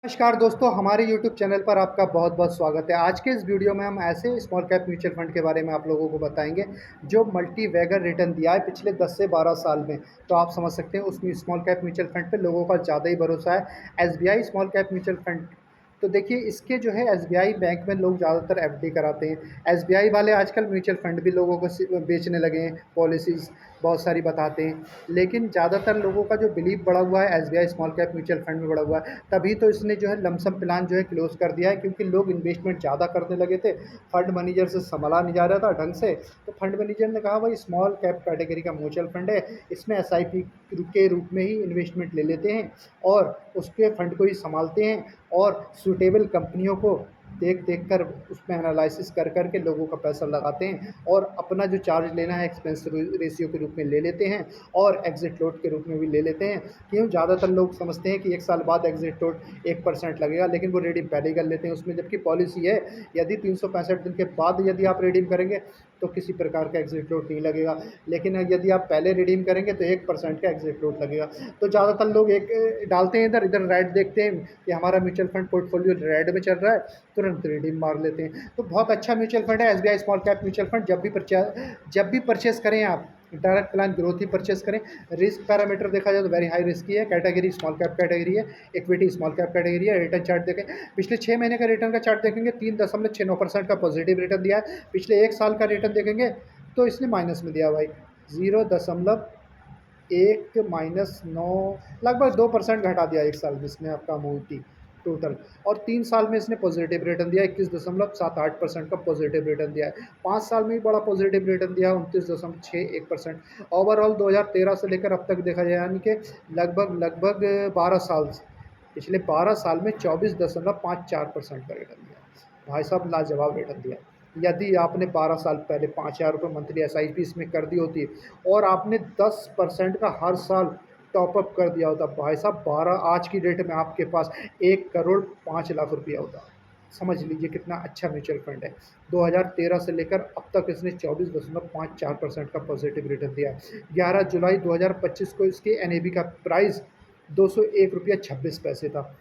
नमस्कार दोस्तों, हमारे YouTube चैनल पर आपका बहुत-बहुत स्वागत है। आज के इस वीडियो में हम ऐसे स्मॉल कैप म्यूचुअल फंड के बारे में आप लोगों को बताएँगे, जो मल्टी बैगर रिटर्न दिया है पिछले 10 से 12 साल में। तो आप समझ सकते हैं उसमें स्मॉल कैप म्यूचुअल फंड पे लोगों का ज़्यादा ही भरोसा है। SBI small cap mutual fund, तो देखिए इसके जो है एसबीआई बैंक में लोग ज़्यादातर एफडी कराते हैं। एसबीआई वाले आजकल म्यूचुअल फंड भी लोगों को बेचने लगे हैं, पॉलिसीज़ बहुत सारी बताते हैं। लेकिन ज़्यादातर लोगों का जो बिलीव बढ़ा हुआ है SBI small cap mutual fund में बढ़ा हुआ है। तभी तो इसने जो है लमसम प्लान जो है क्लोज़ कर दिया है, क्योंकि लोग इन्वेस्टमेंट ज़्यादा करने लगे थे। फंड मैनेजर से सँभाला नहीं जा रहा था ढंग से, तो फंड मैनेजर ने कहा भाई स्मॉल कैप कैटेगरी का म्यूचुअल फंड है, इसमें एसआईपी के रूप में ही इन्वेस्टमेंट ले लेते हैं और उसके फंड को ही सँभालते हैं और सूटेबल कंपनियों को देख कर उसमें एनालिसिस कर के लोगों का पैसा लगाते हैं और अपना जो चार्ज लेना है एक्सपेंस रेशियो के रूप में ले लेते हैं और एग्जिट लोड के रूप में भी ले लेते हैं। क्यों? ज़्यादातर लोग समझते हैं कि 1 साल बाद एग्जिट लोड 1% लगेगा, लेकिन वो रिडीम पहले ही कर लेते हैं उसमें। जबकि पॉलिसी है, यदि 365 दिन के बाद यदि आप रिडीम करेंगे तो किसी प्रकार का एग्जिट लोड नहीं लगेगा, लेकिन यदि आप पहले रिडीम करेंगे तो 1% का एग्जिट लोड लगेगा। तो ज़्यादातर लोग एक डालते हैं, इधर रेड देखते हैं कि हमारा म्यूचुअल फंड पोर्टफोलियो रेड में चल रहा है, तुरंत रिडीम मार लेते हैं। तो बहुत अच्छा म्यूचुअल फंड है SBI small cap mutual fund. जब भी परचेस करें आप, डायरेक्ट प्लान ग्रोथ ही परचेस करें। रिस्क पैरामीटर देखा जाए तो वेरी हाई रिस्क ही है। कैटेगरी स्मॉल कैप कैटेगरी है, इक्विटी स्मॉल कैप कैटेगरी है। रिटर्न चार्ट देखें, पिछले 6 महीने का रिटर्न का चार्ट देखेंगे 3.69% का पॉजिटिव रिटर्न दिया है। पिछले 1 साल का रिटर्न देखेंगे तो इसने माइनस में दिया भाई, 0.1 माइनस 9, लगभग 2% घटा दिया 1 साल में इसने आपका अमाउंट टोटल। और 3 साल में इसने पॉजिटिव रिटर्न दिया, 21.78% का पॉजिटिव रिटर्न दिया है। 5 साल में भी बड़ा पॉजिटिव रिटर्न दिया, 29.61%। ओवरऑल 2013 से लेकर अब तक देखा जाए, यानी कि लगभग 12 साल से, पिछले 12 साल में 24.54% का रिटर्न दिया। भाई साहब लाजवाब रिटर्न दिया। यदि आपने 12 साल पहले 5,000 रुपये मंथली एसआईपी इसमें कर दी होती और आपने 10% का हर साल टॉपअप कर दिया होता, भाई साहब 12 आज की डेट में आपके पास 1,05,00,000 रुपया होता। समझ लीजिए कितना अच्छा म्यूचुअल फंड है। 2013 से लेकर अब तक इसने 24.54% का पॉजिटिव रिटर्न दिया है। 11 जुलाई 2025 को इसके एनएबी का प्राइस 201 रुपया 26 पैसे था।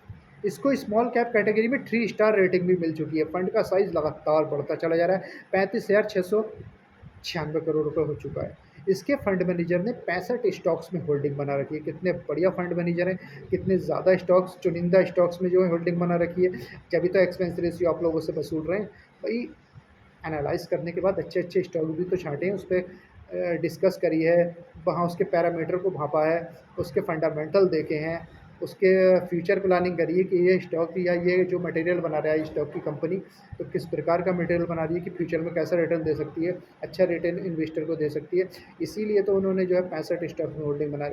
इसको स्मॉल कैप कैटेगरी में 3 स्टार रेटिंग भी मिल चुकी है। फंड का साइज़ लगातार बढ़ता चला जा रहा है, 35,696 करोड़ रुपए हो चुका है। इसके फंड मैनेजर ने 65 स्टॉक्स में होल्डिंग बना रखी है। कितने बढ़िया फंड मैनेजर हैं, कितने ज़्यादा स्टॉक्स, चुनिंदा स्टॉक्स में जो है होल्डिंग बना रखी है। जभी तो एक्सपेंस रेशियो आप लोगों से वसूल रहे हैं भाई। एनालाइज़ करने के बाद अच्छे स्टॉक भी तो छाँटे हैं, उस पे डिस्कस करी है, वहाँ उसके पैरामीटर को भापा है, उसके फंडामेंटल देखे हैं, उसके फ्यूचर प्लानिंग करी है कि ये स्टॉक या ये जो मटेरियल बना रहा है स्टॉक की कंपनी, तो किस प्रकार का मटेरियल बना रही है कि फ्यूचर में कैसा रिटर्न दे सकती है, अच्छा रिटर्न इन्वेस्टर को दे सकती है। इसीलिए तो उन्होंने जो है 65 स्टॉक में होल्डिंग बना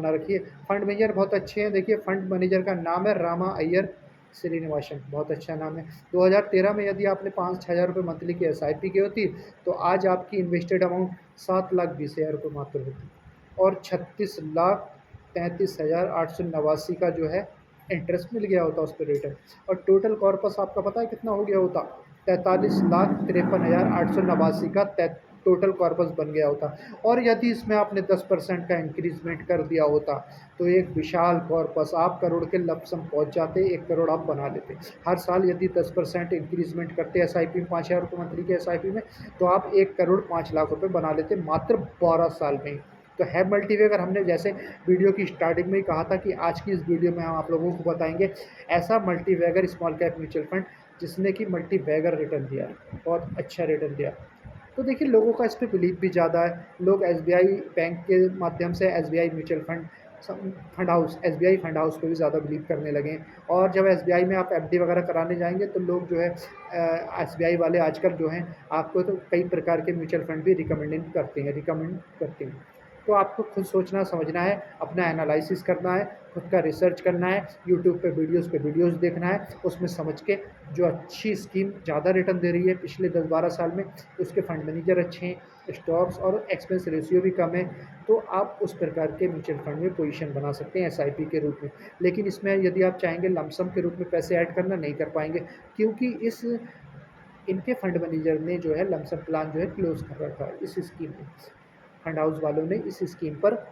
रखी है। फंड मैनेजर बहुत अच्छे हैं। देखिए फंड मैनेजर का नाम है रामा अय्यर श्रीनिवासन, बहुत अच्छा नाम है। 2013 में यदि आपने 5-6 हज़ार रुपये मंथली की एसआईपी की होती तो आज आपकी इन्वेस्टेड अमाउंट 7,20,000 रुपये मात्र होती और 36,33,889 का जो है इंटरेस्ट मिल गया होता उस पर रिटर्न। और टोटल कॉर्पस आपका पता है कितना हो गया होता? 43,53,889 का टोटल कॉर्पस बन गया होता। और यदि इसमें आपने 10% का इंक्रीजमेंट कर दिया होता तो एक विशाल कॉर्पस, आप करोड़ के लमसम पहुंच जाते, 1 करोड़ आप बना लेते। हर साल यदि 10% इंक्रीजमेंट करते एसआईपी में, 5,000 रुपये मंथली के एसआईपी में, तो आप 1 करोड़ 5 लाख रुपए बना लेते मात्र 12 साल में ही। तो है मल्टीवेगर, हमने जैसे वीडियो की स्टार्टिंग में ही कहा था कि आज की इस वीडियो में हम आप लोगों को बताएंगे ऐसा multibagger small cap mutual fund जिसने कि मल्टीवेगर रिटर्न दिया, बहुत अच्छा रिटर्न दिया। तो देखिए लोगों का इस पे बिलीव भी ज़्यादा है। लोग एसबीआई बैंक के माध्यम से SBI mutual fund fund house, SBI fund house पे भी ज़्यादा बिलीव करने लगे हैं। और जब एसबीआई में आप एफडी वगैरह कराने जाएंगे तो लोग जो है एसबीआई वाले आजकल जो हैं आपको तो कई प्रकार के म्यूचुअल फंड भी रिकमेंड करते हैं। तो आपको खुद सोचना समझना है, अपना एनालिसिस करना है, खुद का रिसर्च करना है, यूट्यूब पे वीडियोज़ देखना है, उसमें समझ के जो अच्छी स्कीम ज़्यादा रिटर्न दे रही है पिछले 10-12 साल में, उसके फंड मैनेजर अच्छे हैं, स्टॉक्स और एक्सपेंस रेशियो भी कम है, तो आप उस प्रकार के म्यूचुअल फंड में पोजीशन बना सकते हैं एसआईपी के रूप में। लेकिन इसमें यदि आप चाहेंगे लमसम के रूप में पैसे ऐड करना, नहीं कर पाएंगे, क्योंकि इनके फंड मैनेजर ने जो है लमसम प्लान जो है क्लोज़ कर रखा है इस स्कीम में। फंड हाउस वालों ने इस स्कीम पर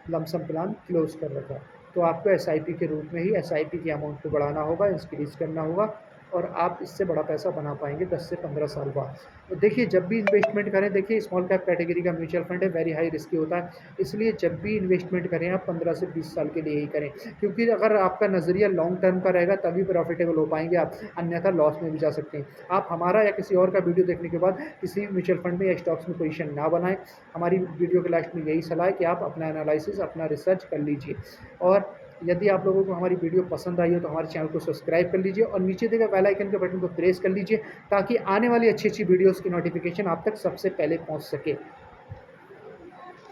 लमसम प्लान क्लोज़ कर रखा है। तो आपको एसआईपी के रूप में ही एसआईपी की अमाउंट को बढ़ाना होगा, इंक्रीज़ करना होगा और आप इससे बड़ा पैसा बना पाएँगे 10 से 15 साल बाद। तो देखिए जब भी इन्वेस्टमेंट करें, देखिए स्मॉल कैप कैटेगरी का म्यूचुअल फंड है, वेरी हाई रिस्की होता है, इसलिए जब भी इन्वेस्टमेंट करें आप 15 से 20 साल के लिए ही करें, क्योंकि अगर आपका नज़रिया लॉन्ग टर्म का रहेगा तभी प्रॉफिटेबल हो पाएँगे आप, अन्यथा लॉस में भी जा सकते हैं। आप हमारा या किसी और का वीडियो देखने के बाद किसी म्यूचुअल फंड में या स्टॉक्स में पोजीशन ना बनाएँ। हमारी वीडियो के लास्ट में यही सलाह है कि आप अपना एनालिसिस, अपना रिसर्च कर लीजिए और यदि आप लोगों को हमारी वीडियो पसंद आई हो तो हमारे चैनल को सब्सक्राइब कर लीजिए और नीचे दिए गए बेल आइकन के बटन को प्रेस कर लीजिए ताकि आने वाली अच्छी-अच्छी वीडियोज़ की नोटिफ़िकेशन आप तक सबसे पहले पहुँच सके।